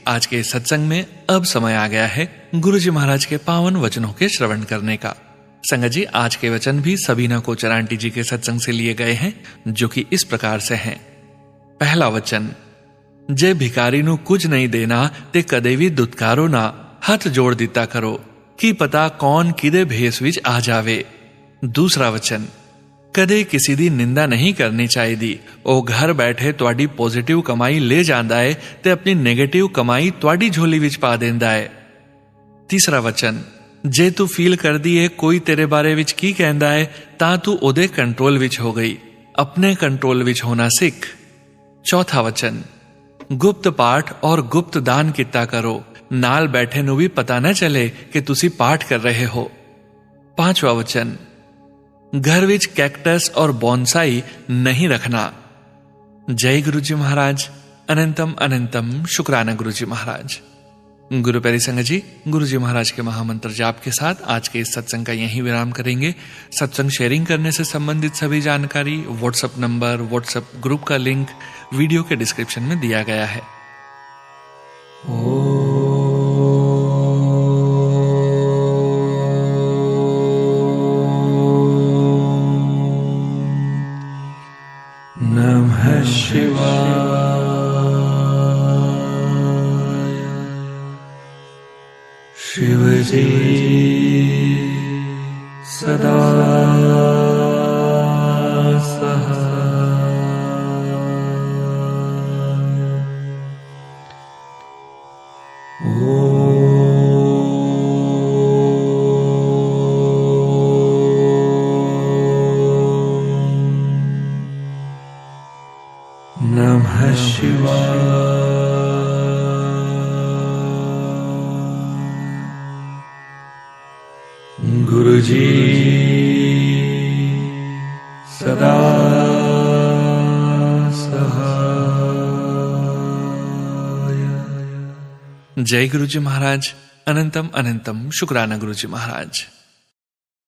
आज के सत्संग में अब समय आ गया है गुरु जी महाराज के पावन वचनों के श्रवण करने का। संगत जी, आज के वचन भी सबीना कोचर आंटी जी के सत्संग से लिए गए हैं, जो कि इस प्रकार से हैं। पहला वचन, जे भिकारी नु कुछ नहीं देना ते कदे भी दुत्कारो ना, हथ जोड़ दिता करो कि पता कौन किदे भेस विच आ जावे। दूसरा वचन, कदे किसी दी निंदा नहीं करनी चाहिए। ओ घर बैठे तुहाडी पॉजिटिव कमाई ले जांदा है ते अपनी नेगेटिव कमाई तुहाडी झोली विच पा देंदा है। तीसरा वचन, जे तू फील कर दी है कोई तेरे बारे विच की कहंदा है तां तू ओदे कंट्रोल विच हो गई, अपने कंट्रोल विच होना सीख। चौथा वचन, गुप्त पाठ और गुप्त दान किता करो, नाल बैठे नु भी पता न चले कि तुसी पाठ कर रहे हो। पांचवा वचन, घर विच कैक्टस और बॉन्साई नहीं रखना। जय गुरु जी महाराज। अनंतम अनंतम शुक्राना गुरु जी महाराज। गुरु प्यारी संगत जी, गुरु जी महाराज के महामंत्र जाप के साथ आज के इस सत्संग का यहीं विराम करेंगे। सत्संग शेयरिंग करने से संबंधित सभी जानकारी, व्हाट्सएप नंबर, व्हाट्सएप ग्रुप का लिंक वीडियो के डिस्क्रिप्शन में दिया गया है। नमः शिवाय। शिव जी सदा सहाय। नमः शिवाय। गुरु जी सदा सहाय। जय गुरु जी महाराज। अनंतम अनंतम शुक्राना गुरु जी महाराज।